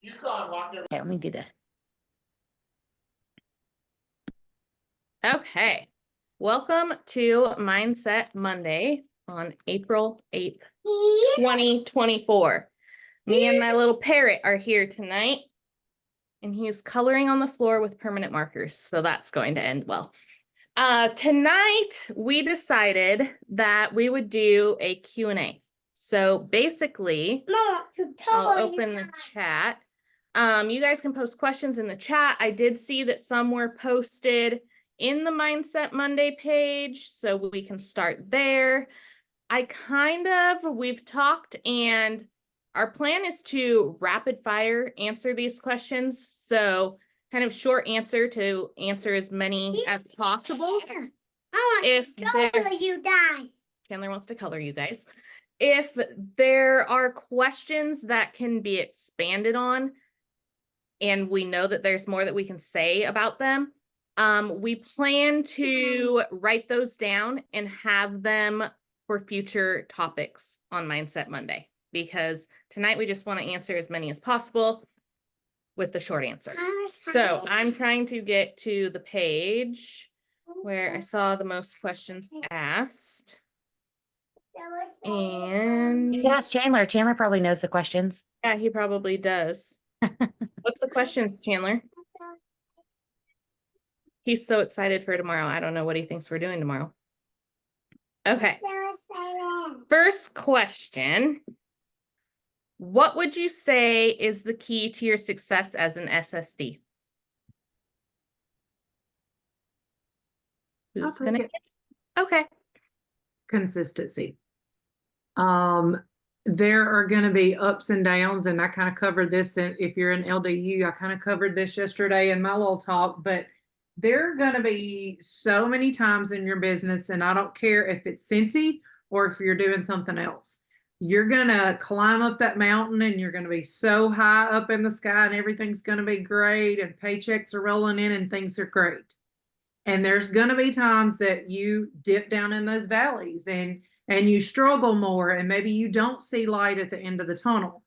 Okay, let me do this. Okay. Welcome to Mindset Monday on April 8th, 2024. Me and my little parrot are here tonight, and he's coloring on the floor with permanent markers, so that's going to end well. Tonight, we decided that we would do a Q&A. So basically, I'll open the chat. You guys can post questions in the chat. I did see that some were posted in the Mindset Monday page, so we can start there. We've talked, and our plan is to rapid fire answer these questions. So kind of short answer to answer as many as possible. Chandler wants to color you guys. If there are questions that can be expanded on, and we know that there's more that we can say about them, we plan to write those down and have them for future topics on Mindset Monday, because tonight we just want to answer as many as possible with the short answer. So I'm trying to get to the page where I saw the most questions asked. And You ask Chandler. Chandler probably knows the questions. yeah, he probably does. What's the questions, Chandler? He's so excited for tomorrow. I don't know what he thinks we're doing tomorrow. Okay. First question. What would you say is the key to your success as an SSD? Who's gonna get? Okay. Consistency. There are going to be ups and downs, and I kind of covered this if you're in LDU. I kind of covered this yesterday in my little talk, but there are going to be so many times in your business, and I don't care if it's Scentsy or if you're doing something else. You're going to climb up that mountain, and you're going to be so high up in the sky, and everything's going to be great, and paychecks are rolling in, and things are great. And there's going to be times that you dip down in those valleys, and you struggle more, and maybe you don't see light at the end of the tunnel.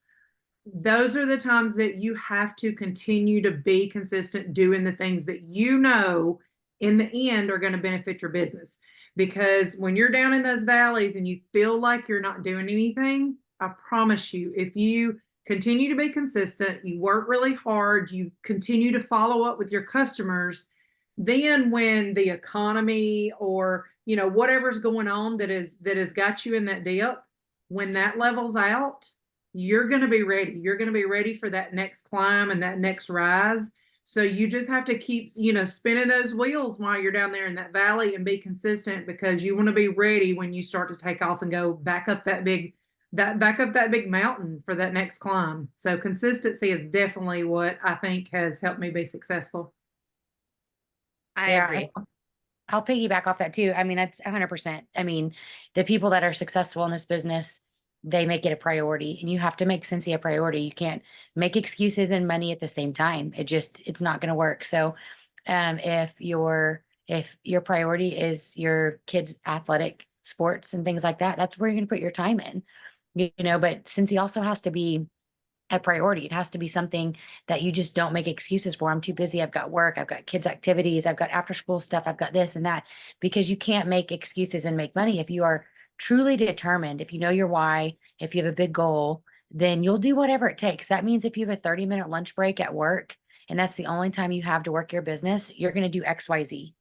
Those are the times that you have to continue to be consistent doing the things that you know in the end are going to benefit your business. Because when you're down in those valleys and you feel like you're not doing anything, I promise you, if you continue to be consistent, you work really hard, you continue to follow up with your customers, then when the economy or whatever's going on that has got you in that dip, when that levels out, you're going to be ready. You're going to be ready for that next climb and that next rise. So you just have to keep spinning those wheels while you're down there in that valley and be consistent, because you want to be ready when you start to take off and go back up that big mountain for that next climb. So consistency is definitely what I think has helped me be successful. I agree. I'll piggyback off that too. I mean, that's 100%. I mean, the people that are successful in this business, they make it a priority, and you have to make Scentsy a priority. You can't make excuses and money at the same time. It's not going to work. So, if your priority is your kids' athletic sports and things like that, that's where you're going to put your time in, but Scentsy also has to be a priority. It has to be something that you just don't make excuses for. I'm too busy. I've got work. I've got kids' activities. I've got after school stuff. I've got this and that, because you can't make excuses and make money. If you are truly determined, if you know your why, if you have a big goal, then you'll do whatever it takes. That means if you have a 30-minute lunch break at work, and that's the only time you have to work your business, you're going to do XYZ.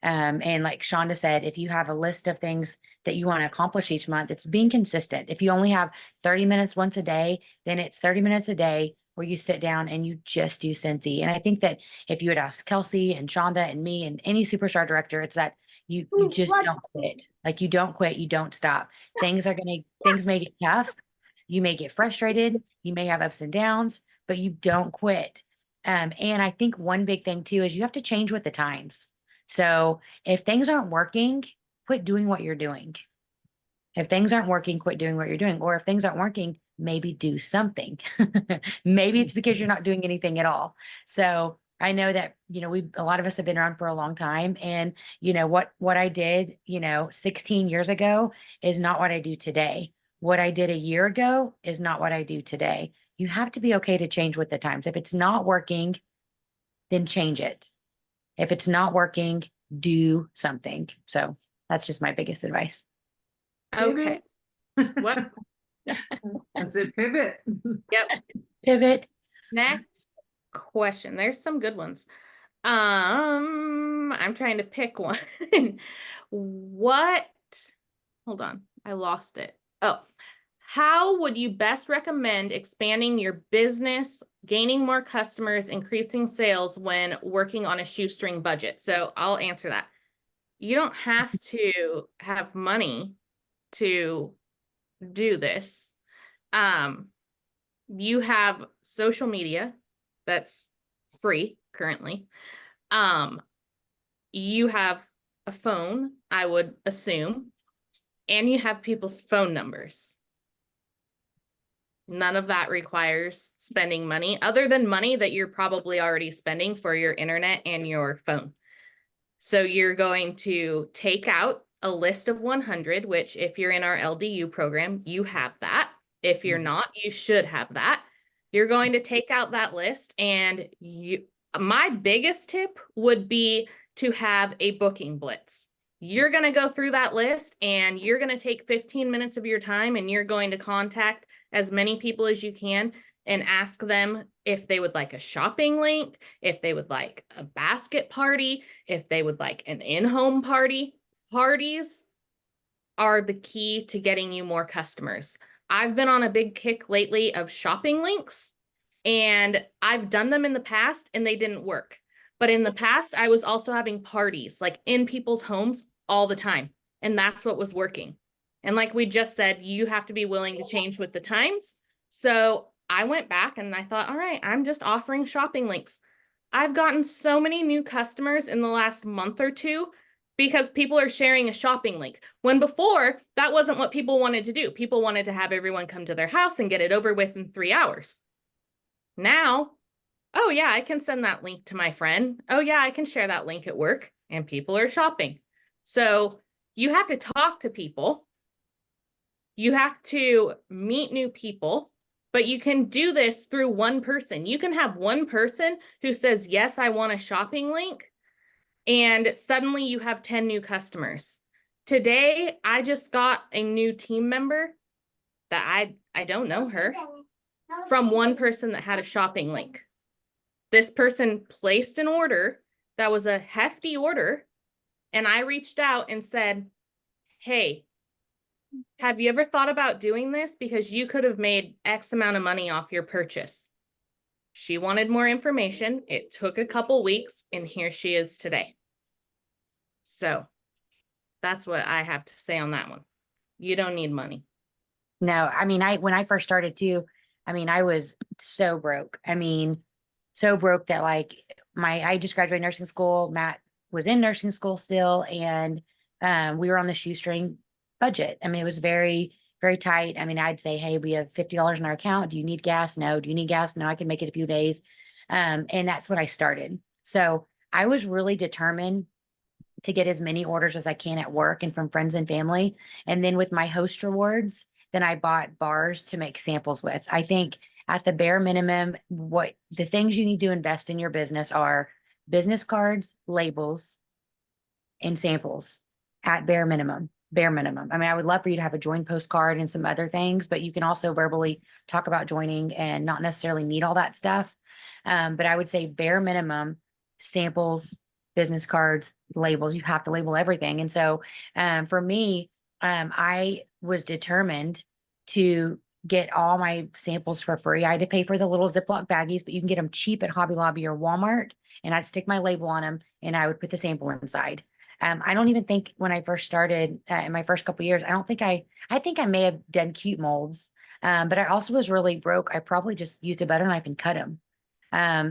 And like Shonda said, if you have a list of things that you want to accomplish each month, it's being consistent. If you only have 30 minutes once a day, then it's 30 minutes a day where you sit down and you just do Scentsy. And I think that if you would ask Kelsey and Shonda and me and any superstar director, it's that you just don't quit. Like, you don't quit, you don't stop. Things may get tough. You may get frustrated. You may have ups and downs, but you don't quit. And I think one big thing too is you have to change with the times. So if things aren't working, quit doing what you're doing. If things aren't working, quit doing what you're doing. Or if things aren't working, maybe do something. Maybe it's because you're not doing anything at all. So I know that, a lot of us have been around for a long time, and what I did, 16 years ago is not what I do today. What I did a year ago is not what I do today. you have to be okay to change with the times. If it's not working, then change it. If it's not working, do something. So that's just my biggest advice. Okay. Pivot. What? I said pivot. Yep. Pivot. Next question. There's some good ones. I'm trying to pick one. What? Hold on. I lost it. Oh, how would you best recommend expanding your business, gaining more customers, increasing sales when working on a shoestring budget? So I'll answer that. You don't have to have money to do this. You have social media that's free currently. You have a phone, I would assume, and you have people's phone numbers. None of that requires spending money other than money that you're probably already spending for your internet and your phone. So you're going to take out a list of 100, which if you're in our LDU program, you have that. If you're not, you should have that. You're going to take out that list, and my biggest tip would be to have a booking blitz. You're going to go through that list and you're going to take 15 minutes of your time and you're going to contact as many people as you can and ask them if they would like a shopping link, if they would like a basket party, if they would like an in-home party. Parties are the key to getting you more customers. I've been on a big kick lately of shopping links, and I've done them in the past and they didn't work. But in the past, I was also having parties like in people's homes all the time, and that's what was working. And like we just said, you have to be willing to change with the times. So I went back and I thought, all right, I'm just offering shopping links. I've gotten so many new customers in the last month or two because people are sharing a shopping link. When before, that wasn't what people wanted to do. People wanted to have everyone come to their house and get it over with in 3 hours. Now, oh yeah, I can send that link to my friend. Oh yeah, I can share that link at work, and people are shopping. So you have to talk to people. You have to meet new people, but you can do this through one person. You can have one person who says, yes, I want a shopping link, and suddenly you have 10 new customers. Today, I just got a new team member that I don't know her from one person that had a shopping link. This person placed an order that was a hefty order, and I reached out and said, hey, have you ever thought about doing this? Because you could have made X amount of money off your purchase. She wanted more information. It took a couple weeks, and here she is today. So that's what I have to say on that one. You don't need money. No, I mean, when I first started too, I mean, I was so broke. I mean, so broke that like I just graduated nursing school. Matt was in nursing school still, and we were on the shoestring budget. I mean, it was very, very tight. I mean, I'd say, hey, we have $50 in our account. Do you need gas? No. Do you need gas? No, I can make it a few days. And that's when I started. So I was really determined to get as many orders as I can at work and from friends and family. And then with my host rewards, then I bought bars to make samples with. I think at the bare minimum, what the things you need to invest in your business are business cards, labels, and samples at bare minimum. Bare minimum. I mean, I would love for you to have a join postcard and some other things, but you can also verbally talk about joining and not necessarily need all that stuff. But I would say bare minimum samples, business cards, labels. You have to label everything. And so for me, I was determined to get all my samples for free. I had to pay for the little Ziploc baggies, but you can get them cheap at Hobby Lobby or Walmart. And I'd stick my label on them and I would put the sample inside. I don't even think when I first started in my first couple of years, I think I may have done cute molds, but I also was really broke. I probably just used a butter knife and cut them.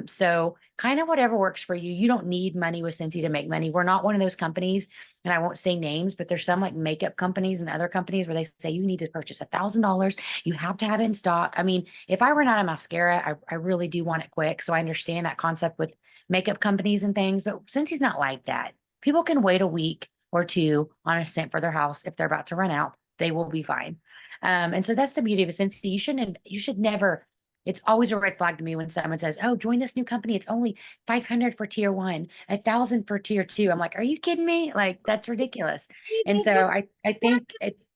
So kind of whatever works for you. You don't need money with Scentsy to make money. We're not one of those companies, and I won't say names, but there's some like makeup companies and other companies where they say you need to purchase $1,000. You have to have it in stock. I mean, if I run out of mascara, I really do want it quick. So I understand that concept with makeup companies and things, but Scentsy's not like that. People can wait a week or two on a scent for their house. If they're about to run out, they will be fine. And so that's the beauty of a Scentsy. You should never It's always a red flag to me when someone says, "Oh, join this new company. It's only 500 for tier one, 1,000 for tier two." I'm like, "Are you kidding me? Like, that's ridiculous." And so I think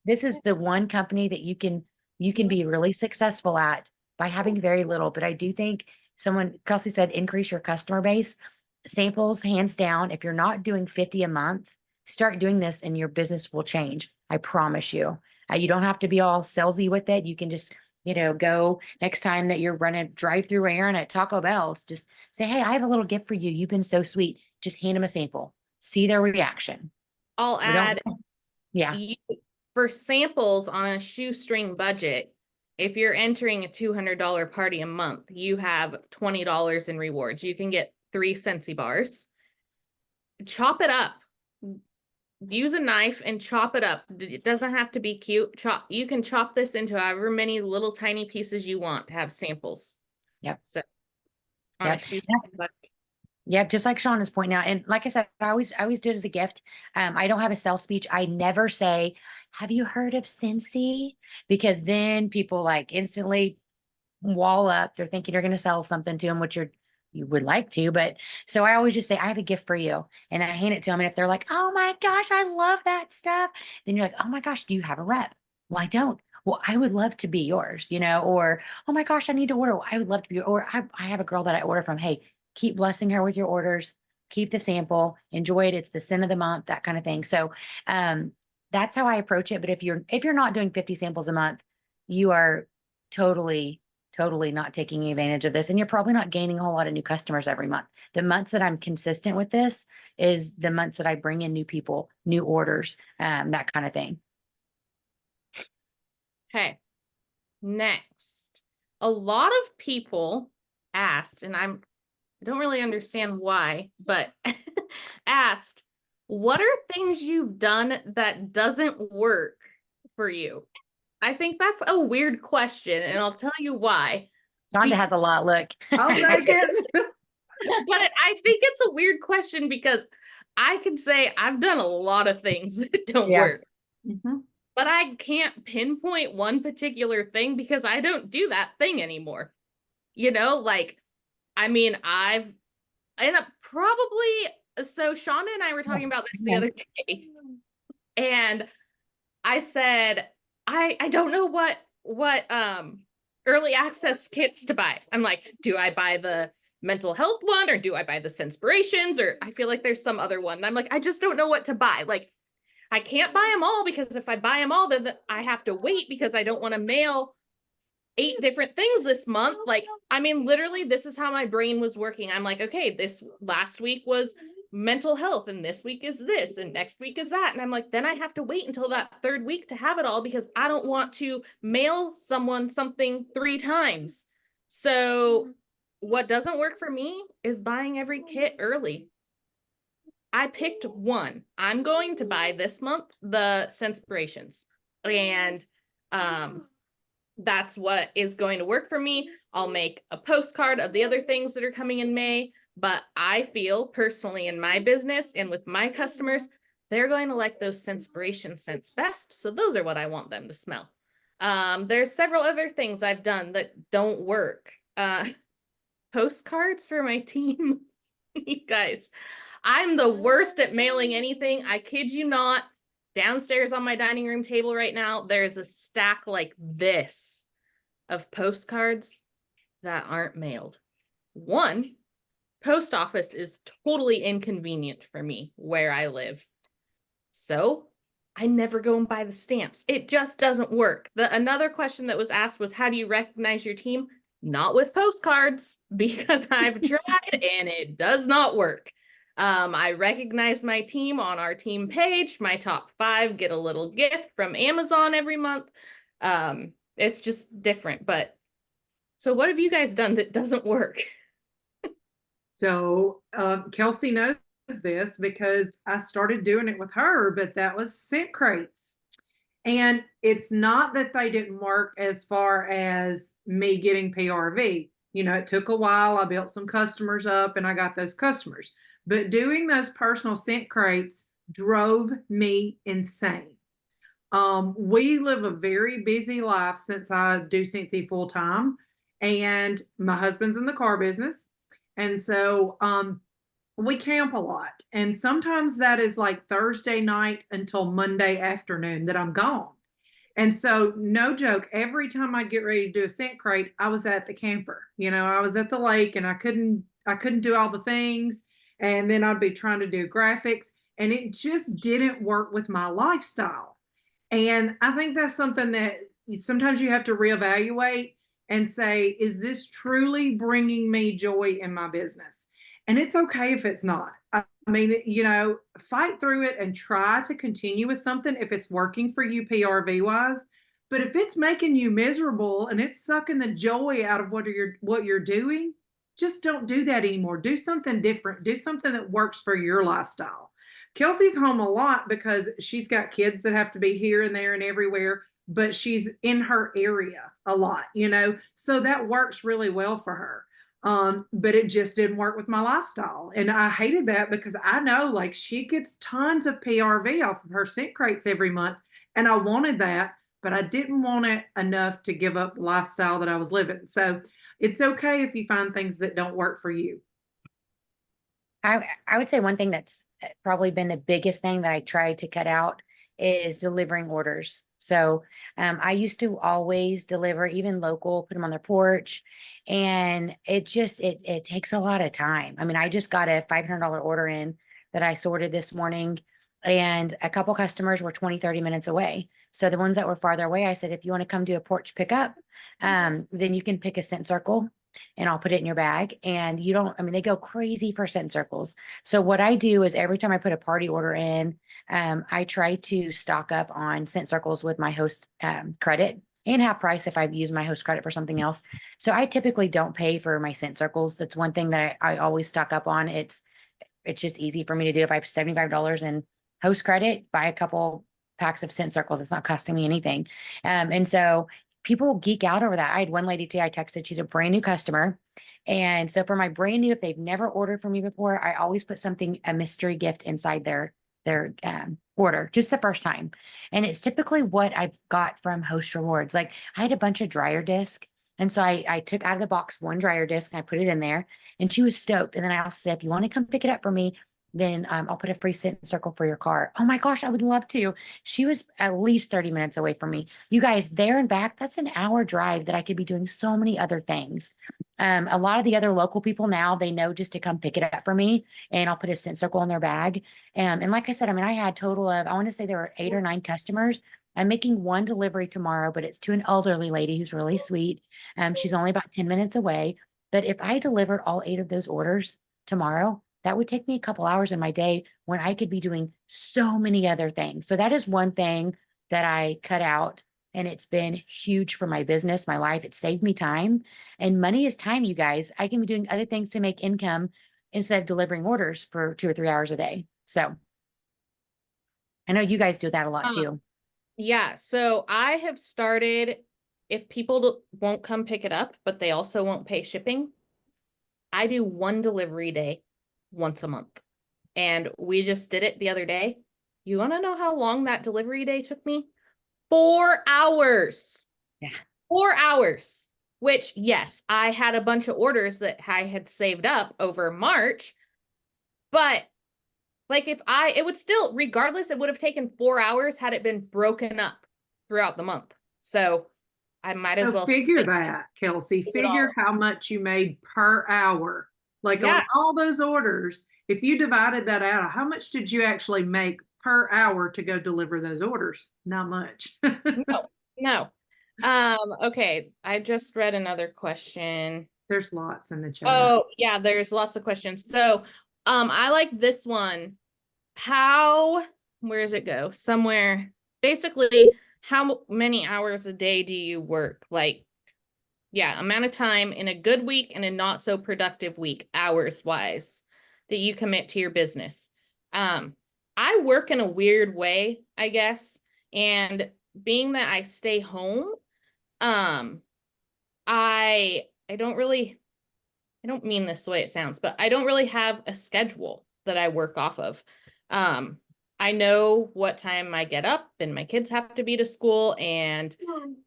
this is the one company that you can be really successful at by having very little. But I do think Kelsey said, increase your customer base. Samples, hands down. If you're not doing 50 a month, start doing this and your business will change. I promise you. You don't have to be all salesy with it. You can just, go next time that you're running drive-through errand at Taco Bell's, just say, "Hey, I have a little gift for you. You've been so sweet." Just hand them a sample, see their reaction. I'll We don't, add, yeah, for samples on a shoestring budget, if you're entering a $200 party a month, you have $20 in rewards. You can get 3 Scentsy bars. Chop it up. Use a knife and chop it up. It doesn't have to be cute. You can chop this into however many little tiny pieces you want to have samples. Yep. So on Yep. a shoestring budget. yeah, just like Sean is pointing out. And like I said, I always do it as a gift. I don't have a sales speech. I never say, "Have you heard of Scentsy?" Because then people like instantly wall up. They're thinking you're going to sell something to them, which you would like to. But so I always just say, "I have a gift for you." And I hand it to them. And if they're like, "Oh my gosh, I love that stuff," then you're like, "Oh my gosh, do you have a rep?" "Well, I don't." "Well, I would love to be yours," or, "Oh my gosh, I need to order." "I would love to be, or I have a girl that I order from." "Hey, keep blessing her with your orders. Keep the sample, enjoy it. It's the sin of the month," that kind of thing. So, that's how I approach it. But if you're not doing 50 samples a month, you are totally not taking advantage of this. And you're probably not gaining a whole lot of new customers every month. The months that I'm consistent with this is the months that I bring in new people, new orders, that kind of thing. Okay. Next, a lot of people asked, and I don't really understand why, but asked, what are things you've done that doesn't work for you? I think that's a weird question, and I'll tell you why. Sonda has a lot. Look. I'll take it. But I think it's a weird question because I can say I've done a lot of things that don't Yeah. work, Mhm. but I can't pinpoint one particular thing because I don't do that thing anymore. I mean, so Shonda and I were talking about this the other day, and I said, I don't know what early access kits to buy. I'm like, do I buy the mental health one or do I buy the Senspirations, or I feel like there's some other one. And I'm like, I just don't know what to buy. Like, I can't buy them all because if I buy them all, then I have to wait because I don't want to mail 8 different things this month. Like, I mean, literally, this is how my brain was working. I'm like, okay, this last week was mental health, and this week is this, and next week is that. And I'm like, then I have to wait until that 3rd week to have it all because I don't want to mail someone something 3 times. So what doesn't work for me is buying every kit early. I picked one. I'm going to buy this month the Senspirations, and that's what is going to work for me. I'll make a postcard of the other things that are coming in May, but I feel personally in my business and with my customers, they're going to like those Senspiration scents best. So those are what I want them to smell. There's several other things I've done that don't work. Postcards for my team. You guys, I'm the worst at mailing anything. I kid you not. Downstairs on my dining room table right now, there's a stack like this of postcards that aren't mailed. One, post office is totally inconvenient for me where I live. So I never go and buy the stamps. It just doesn't work. Another question that was asked was, how do you recognize your team? Not with postcards, because I've tried and it does not work. I recognize my team on our team page. My top 5 get a little gift from Amazon every month. It's just different. But so what have you guys done that doesn't work? So Kelsey knows this because I started doing it with her, but that was scent crates. And it's not that they didn't work as far as me getting PRV. It took a while. I built some customers up and I got those customers. But doing those personal scent crates drove me insane. We live a very busy life since I do Scentsy full time. and my husband's in the car business. And so, we camp a lot. And sometimes that is like Thursday night until Monday afternoon that I'm gone. And so, no joke, every time I get ready to do a scent crate, I was at the camper. I was at the lake and I couldn't do all the things. And then I'd be trying to do graphics and it just didn't work with my lifestyle. And I think that's something that sometimes you have to reevaluate and say, is this truly bringing me joy in my business? And it's okay if it's not. I mean, fight through it and try to continue with something if it's working for you PRV wise. But if it's making you miserable and it's sucking the joy out of what you're doing, just don't do that anymore. Do something different. Do something that works for your lifestyle. Kelsey's home a lot because she's got kids that have to be here and there and everywhere, but she's in her area a lot, so that works really well for her. But it just didn't work with my lifestyle. And I hated that because I know like she gets tons of PRV off of her scent crates every month. And I wanted that, but I didn't want it enough to give up the lifestyle that I was living. So it's okay if you find things that don't work for you. I would say one thing that's probably been the biggest thing that I tried to cut out is delivering orders. So I used to always deliver, even local, put them on their porch, and it takes a lot of time. I mean, I just got a $500 order in that I sorted this morning, and a couple customers were 20, 30 minutes away. So the ones that were farther away, I said, if you want to come do a porch pickup, then you can pick a scent circle and I'll put it in your bag. And you don't, I mean, they go crazy for scent circles. So what I do is every time I put a party order in, I try to stock up on scent circles with my host credit and half price if I've used my host credit for something else. So I typically don't pay for my scent circles. That's one thing that I always stock up on. It's just easy for me to do. If I have $75 in host credit, buy a couple packs of scent circles. It's not costing me anything. And so people geek out over that. I had one lady today, I texted, she's a brand new customer. And so for my brand new, if they've never ordered from me before, I always put a mystery gift inside their order just the first time. And it's typically what I've got from Host Rewards. Like I had a bunch of dryer disc. And so I took out of the box one dryer disc and I put it in there and she was stoked. And then I also said, if you want to come pick it up for me, then I'll put a free scent circle for your car. Oh my gosh, I would love to. She was at least 30 minutes away from me. You guys, there and back, that's an hour drive that I could be doing so many other things. A lot of the other local people now, they know just to come pick it up for me and I'll put a scent circle in their bag. And like I said, I mean, I had a total of, I want to say there were 8 or 9 customers. I'm making one delivery tomorrow, but it's to an elderly lady who's really sweet. She's only about 10 minutes away. But if I delivered all 8 of those orders tomorrow, that would take me a couple hours in my day when I could be doing so many other things. So that is one thing that I cut out. And it's been huge for my business, my life. It saved me time. And money is time, you guys. I can be doing other things to make income instead of delivering orders for 2 or 3 hours a day. So I know you guys do that a lot too. Yeah. So I have started, if people won't come pick it up, but they also won't pay shipping, I do one delivery day once a month. And we just did it the other day. You want to know how long that delivery day took me? 4 hours. Yeah. 4 hours, which yes, I had a bunch of orders that I had saved up over March, but like it would still, regardless, it would have taken 4 hours had it been broken up throughout the month. So I might as well figure that, Kelsey. Figure how much you made per hour. Like on all those orders, if you divided that out, how much did you actually make per hour to go deliver those orders? Not much. No. Okay. I just read another question. There's lots in the chat. Oh, yeah, there's lots of questions. So, I like this one. Where does it go? Somewhere, basically, how many hours a day do you work? Like, yeah, amount of time in a good week and a not so productive week, hours wise, that you commit to your business. I work in a weird way, I guess. And being that I stay home, I don't mean this the way it sounds, but I don't really have a schedule that I work off of. I know what time I get up and my kids have to be to school. And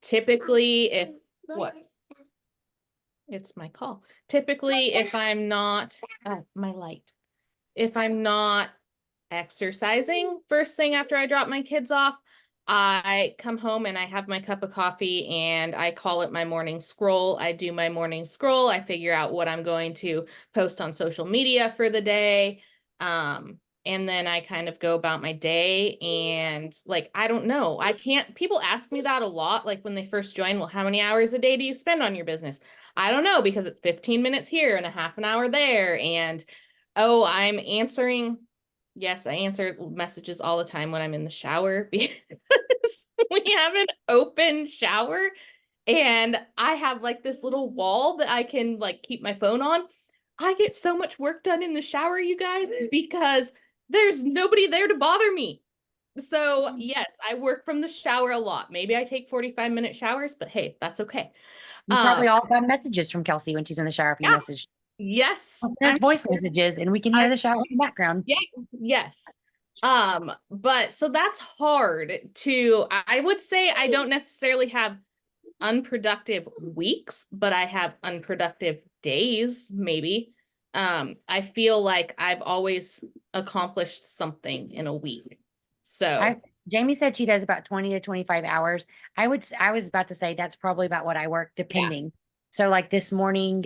typically what? it's my call. Typically, if I'm not, my light, if I'm not exercising first thing after I drop my kids off, I come home and I have my cup of coffee and I call it my morning scroll. I do my morning scroll. I figure out what I'm going to post on social media for the day. And then I kind of go about my day and like, I don't know. I can't, people ask me that a lot. Like when they first join, well, how many hours a day do you spend on your business? I don't know because it's 15 minutes here and a half an hour there. And oh, I'm answering. Yes, I answer messages all the time when I'm in the shower because we have an open shower and I have like this little wall that I can like keep my phone on. I get so much work done in the shower, you guys, because there's nobody there to bother me. So yes, I work from the shower a lot. Maybe I take 45-minute showers, but hey, that's okay. You probably all got messages from Kelsey when she's in the shower if you Yeah. message. Yes, There's I'm voice messages and we can hear the shower in the background. Yeah, yes. But so that's hard to, I would say I don't necessarily have unproductive weeks, but I have unproductive days, maybe. I feel like I've always accomplished something in a week. So Jamie said she does about 20 to 25 hours. I was about to say that's probably about what I work, depending. So like this morning,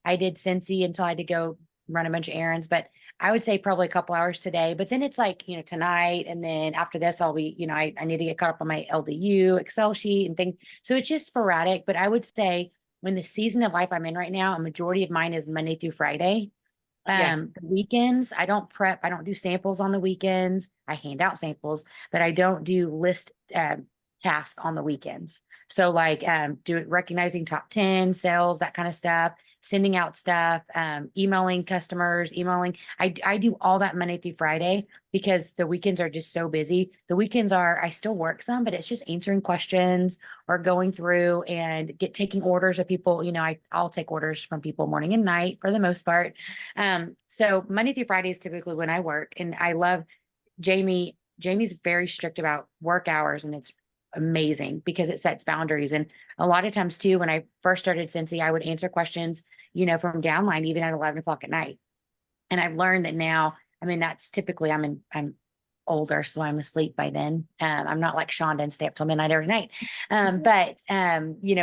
I did Cincy until I had to go run a bunch of errands, but I would say probably a couple hours today. But then it's like, tonight, and then after this, I'll be, I need to get caught up on my LDU Excel sheet and things. So it's just sporadic. But I would say when the season of life I'm in right now, a majority of mine is Monday through Friday. yes. The weekends, I don't prep, I don't do samples on the weekends. I hand out samples, but I don't do list tasks on the weekends. So like recognizing top 10 sales, that kind of stuff, sending out stuff, emailing customers, I do all that Monday through Friday because the weekends are just so busy. The weekends I still work some, but it's just answering questions or going through and taking orders of people. I'll take orders from people morning and night for the most part. So Monday through Friday is typically when I work, and I love Jamie. Jamie's very strict about work hours, and it's amazing because it sets boundaries. And a lot of times too, when I first started Cincy, I would answer questions, from downline even at 11 o'clock at night. And I've learned that now, I mean, that's typically I'm older, so I'm asleep by then. I'm not like Shonda and stay up till midnight every night. But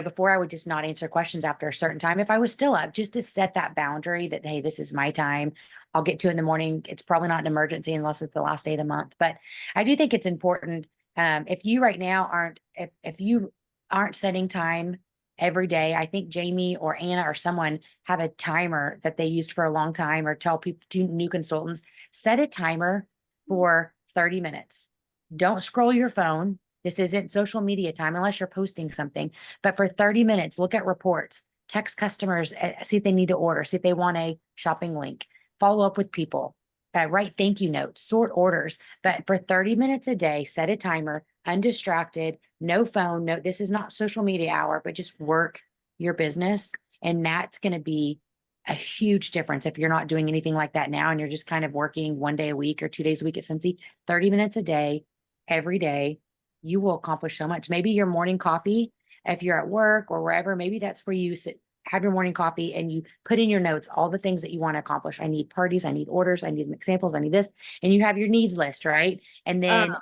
before I would just not answer questions after a certain time if I was still up, just to set that boundary that, hey, this is my time. I'll get to it in the morning. It's probably not an emergency unless it's the last day of the month. But I do think it's important. If you right now if you aren't setting time every day, I think Jamie or Anna or someone have a timer that they used for a long time, or tell people to new consultants, set a timer for 30 minutes. Don't scroll your phone. This isn't social media time unless you're posting something, but for 30 minutes, look at reports, text customers, see if they need to order, see if they want a shopping link, follow up with people, write thank you notes, sort orders. But for 30 minutes a day, set a timer, undistracted, no phone, this is not social media hour, but just work your business. And that's going to be a huge difference if you're not doing anything like that now and you're just kind of working 1 day a week or 2 days a week at Cincy. 30 minutes a day, every day, you will accomplish so much. Maybe your morning coffee, if you're at work or wherever, maybe that's where you sit, have your morning coffee and you put in your notes all the things that you want to accomplish. I need parties, I need orders, I need examples, I need this, and you have your needs list, right? And then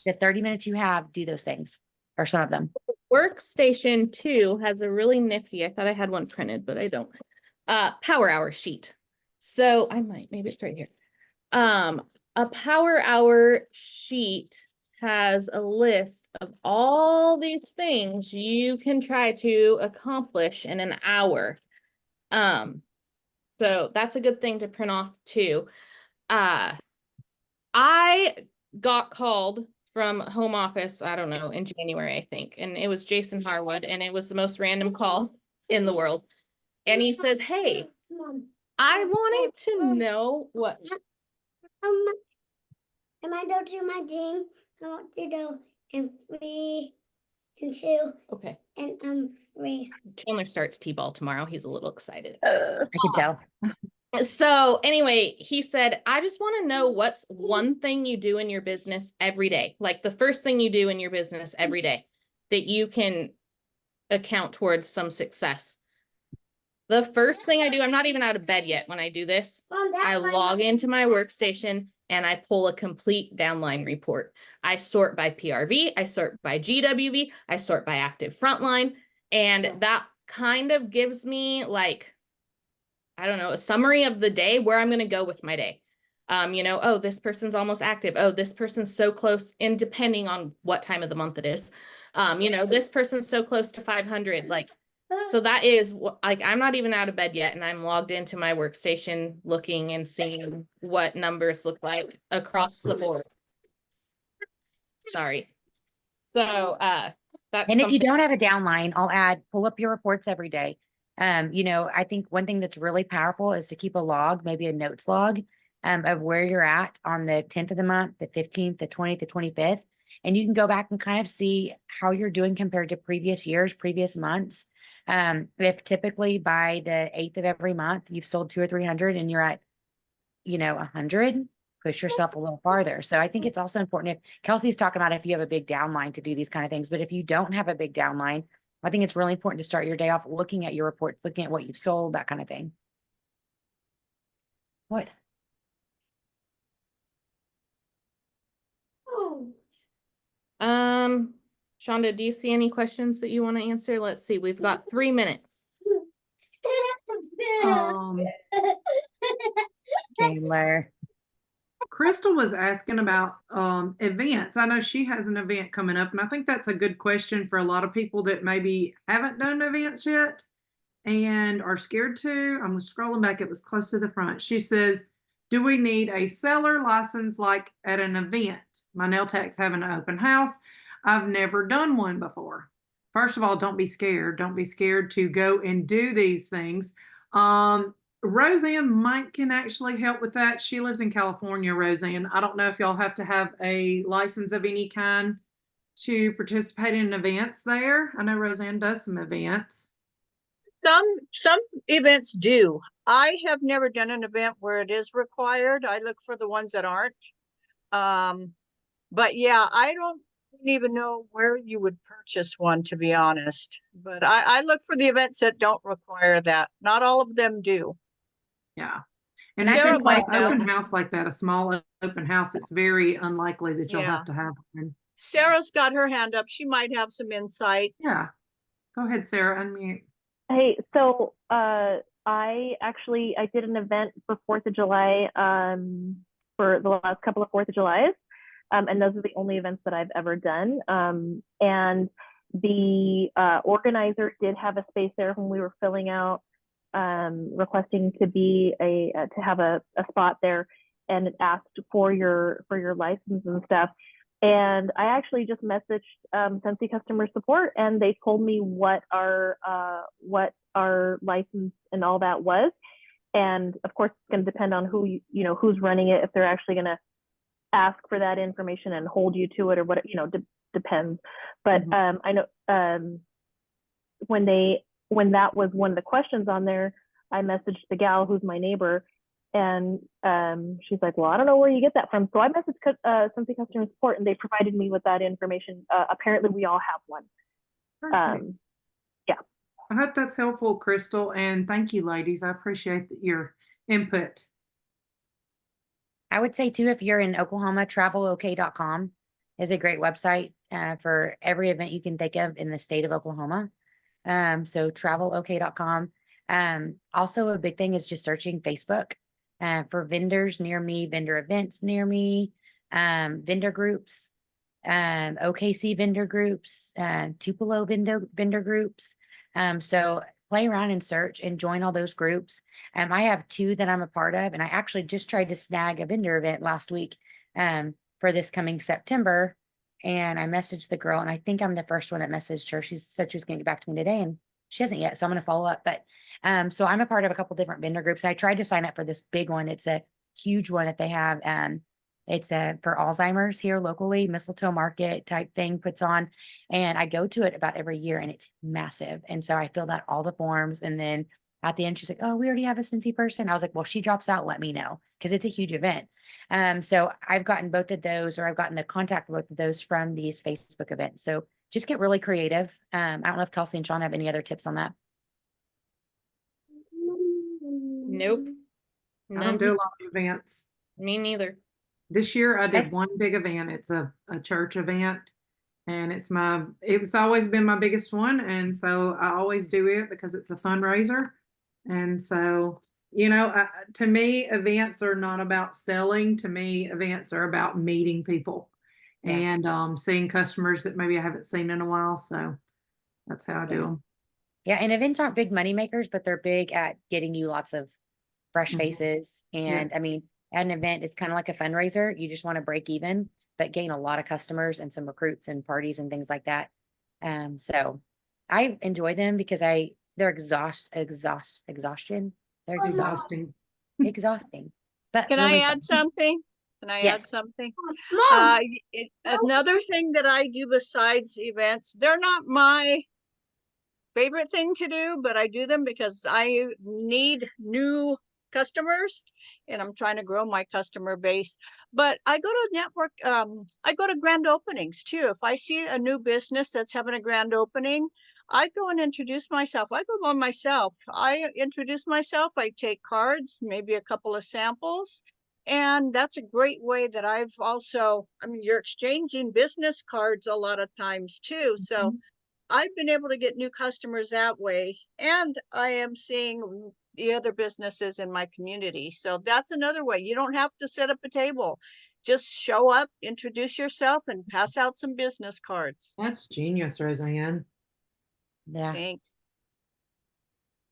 the 30 minutes you have, do those things or some of them. Workstation 2 has a really nifty, I thought I had one printed, but I don't. Power hour sheet. So maybe it's right here. A power hour sheet has a list of all these things you can try to accomplish in an hour. So that's a good thing to print off too. I got called from home office, I don't know, in January, I think, and it was Jason Harwood, and it was the most random call in the world. And he says, hey, I wanted to know what. Am I don't do my thing? I want to do in 3 and 2 Okay. and 3. Chandler starts T-ball tomorrow. He's a little excited. I can tell. So anyway, he said, I just want to know what's one thing you do in your business every day, like the first thing you do in your business every day that you can account towards some success. The first thing I do, I'm not even out of bed yet when I do this. Mom, that's I my log mom. into my workstation and I pull a complete downline report. I sort by PRV, I sort by GWV, I sort by active frontline, and that kind of gives me like, I don't know, a summary of the day where I'm going to go with my day. Oh, this person's almost active. Oh, this person's so close, and depending on what time of the month it is. This person's so close to 500. Like, so that is like, I'm not even out of bed yet, and I'm logged into my workstation looking and seeing what numbers look like across the board. Sorry. So, that's And if you something. don't have a downline, I'll add, pull up your reports every day. I think one thing that's really powerful is to keep a log, maybe a notes log, of where you're at on the 10th of the month, the 15th, the 20th, the 25th. And you can go back and kind of see how you're doing compared to previous years, previous months. If typically by the 8th of every month, you've sold 200 or 300 and you're at, 100, push yourself a little farther. So I think it's also important, if Kelsey's talking about if you have a big downline to do these kind of things, but if you don't have a big downline, I think it's really important to start your day off looking at your reports, looking at what you've sold, that kind of thing. What? Oh. Shonda, do you see any questions that you want to answer? Let's see, we've got 3 minutes. Chandler. Crystal was asking about events. I know she has an event coming up, and I think that's a good question for a lot of people that maybe haven't done events yet and are scared to. I'm scrolling back, it was close to the front. She says, do we need a seller license like at an event? My nail tech's having an open house. I've never done one before. First of all, don't be scared. Don't be scared to go and do these things. Roseanne Mike can actually help with that. She lives in California, Roseanne. I don't know if y'all have to have a license of any kind to participate in events there. I know Roseanne does some events. Some events do. I have never done an event where it is required. I look for the ones that aren't. But yeah, I don't even know where you would purchase one, to be honest. But I look for the events that don't require that. Not all of them do. Yeah. And I if Sarah it's might an open know. house like that, a small open house, it's very unlikely that you'll Yeah. have to have one. Sarah's got her hand up. She might have some insight. Yeah. Go ahead, Sarah, unmute. Hey, so I did an event for 4th of July for the last couple of 4th of Julys. And those are the only events that I've ever done. And the organizer did have a space there when we were filling out, requesting to have a spot there, and it asked for your license and stuff. And I actually just messaged Scentsy customer support, and they told me what our license and all that was. And of course, it's going to depend on who's running it, if they're actually going to ask for that information and hold you to it, or what, depends. But I know when that was one of the questions on there, I messaged the gal who's my neighbor, and she's like, well, I don't know where you get that from. So I messaged Scentsy customer support, and they provided me with that information. Apparently we all have one. Perfect. Yeah. I hope that's helpful, Crystal, and thank you, ladies. I appreciate your input. I would say too, if you're in Oklahoma, travelok.com is a great website for every event you can think of in the state of Oklahoma. So travelok.com. Also a big thing is just searching Facebook for vendors near me, vendor events near me, vendor groups, OKC vendor groups, Tupelo vendor groups. So play around and search and join all those groups. I have 2 that I'm a part of, and I actually just tried to snag a vendor event last week for this coming September. And I messaged the girl, and I think I'm the first one that messaged her. She said she was going to get back to me today, and she hasn't yet. So I'm going to follow up. But so I'm a part of a couple different vendor groups. I tried to sign up for this big one. It's a huge one that they have. It's for Alzheimer's here locally, Mistletoe Market type thing puts on. And I go to it about every year, and it's massive. And so I filled out all the forms. And then at the end, she's like, oh, we already have a Scentsy person. I was like, well, she drops out, let me know, because it's a huge event. So I've gotten both of those, or I've gotten the contact for both of those from these Facebook events. So just get really creative. I don't know if Kelsey and Sean have any other tips on that. Nope. I don't None. do a lot of events. Me neither. This year I Okay. did one big event. It's a church event. And it's always been my biggest one. And so I always do it because it's a fundraiser. And so, to me, events are not about selling. To me, events are about meeting people Yeah. and seeing customers that maybe I haven't seen in a while. So that's how I do Yeah. them. Yeah, and events aren't big money makers, but they're big at getting you lots of fresh Mhm. faces. And Yes. I mean, at an event, it's kind of like a fundraiser. You just want to break even, but gain a lot of customers and some recruits and parties and things like that. So I enjoy them because they're exhaustion. They're Exhausting. exhausting, but Can I really add fun. something? Can I add Yes. something? Mom, Another thing that I do besides events, they're not my favorite thing to do, but I do them because I need new customers and I'm trying to grow my customer base. But I go to I go to grand openings too. If I see a new business that's having a grand opening, I go and introduce myself. I go by myself. I introduce myself. I take cards, maybe a couple of samples. And that's a great way that you're exchanging business cards a lot of times too. So I've been able to get new customers that way, and I am seeing the other businesses in my community. So that's another way. You don't have to set up a table. Just show up, introduce yourself, and pass out some business cards. That's genius, Roseanne. Yeah. Thanks.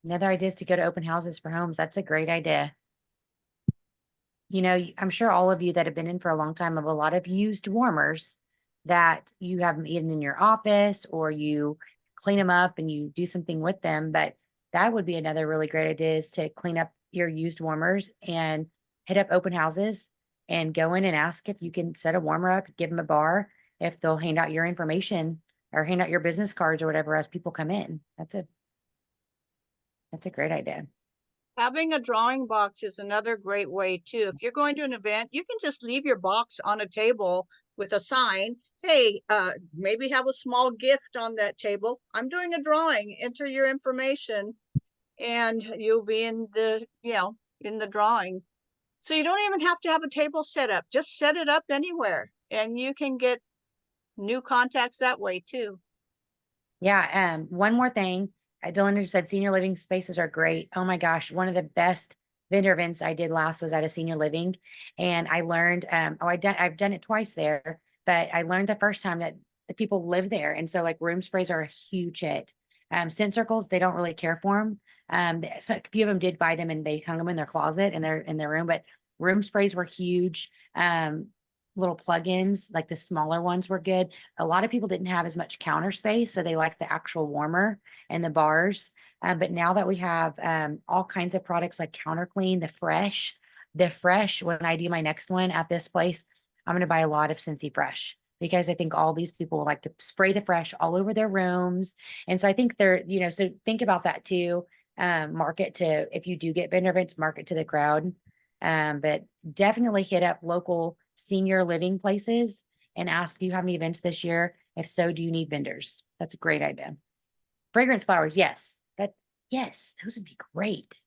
Another idea is to go to open houses for homes. That's a great idea. I'm sure all of you that have been in for a long time have a lot of used warmers that you have 'em even in your office or you clean them up and you do something with them. But that would be another really great idea is to clean up your used warmers and hit up open houses and go in and ask if you can set a warmer up, give them a bar, if they'll hand out your information or hand out your business cards or whatever as people come in. That's a great idea. Having a drawing box is another great way too. If you're going to an event, you can just leave your box on a table with a sign. Hey, maybe have a small gift on that table. I'm doing a drawing, enter your information and you'll be in the drawing. So you don't even have to have a table set up. Just set it up anywhere and you can get new contacts that way too. Yeah, one more thing. Dylan just said senior living spaces are great. Oh my gosh, one of the best vendor events I did last was at a senior living, and I learned. I've done it twice there, but I learned the first time that the people live there, and so like room sprays are a huge hit. Scent circles, they don't really care for them. So a few of them did buy them and they hung them in their closet in their room, but room sprays were huge. Little plugins, like the smaller ones were good. A lot of people didn't have as much counter space, so they liked the actual warmer and the bars. But now that we have all kinds of products like Counter Clean, the Fresh, when I do my next one at this place, I'm going to buy a lot of Scentsy Fresh because I think all these people would like to spray the Fresh all over their rooms. And so I think so think about that too. Market to, if you do get vendor events, market to the crowd. But definitely hit up local senior living places and ask, do you have any events this year? If so, do you need vendors? That's a great idea. Fragrance flowers, yes. Yes, those would be great.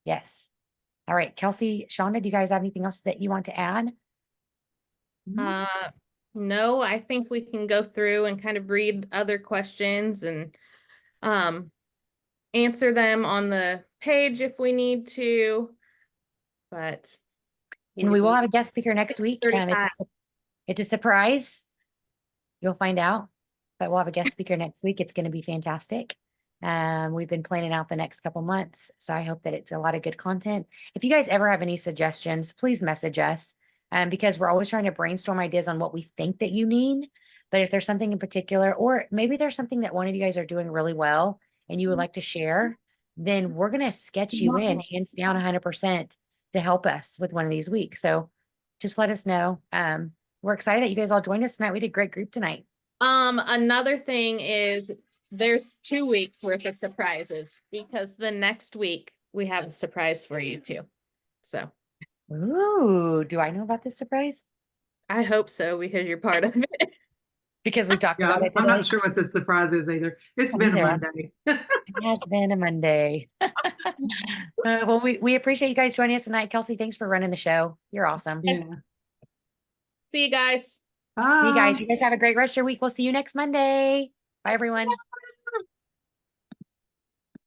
Yes. All right, Kelsey, Shonda, do you guys have anything else that you want to add? No, I think we can go through and kind of read other questions and answer them on the page if we need to. But And we will have a guest speaker next week. It's a surprise. You'll find out, but we'll have a guest speaker next week. It's going to be fantastic. We've been planning out the next couple months, so I hope that it's a lot of good content. If you guys ever have any suggestions, please message us, because we're always trying to brainstorm ideas on what we think that you need. But if there's something in particular, or maybe there's something that one of you guys are doing really well and you would like to share, then we're going to sketch you in hands down 100% to help us with one of these weeks. So just let us know. We're excited that you guys all joined us tonight. We did a great group tonight. Another thing is there's 2 weeks worth of surprises because the next week we have a surprise for you too. So Ooh, do I know about this surprise? I hope so because you're part of it. Because we talked Yeah, about it I'm today. not sure what the surprise is either. It's Me been a neither. Monday. It has been a Monday. Well, we appreciate you guys joining us tonight. Kelsey, thanks for running the show. You're awesome. Yeah. See you guys. See you guys. Bye. You guys have a great rest of your week. We'll see you next Monday. Bye, everyone.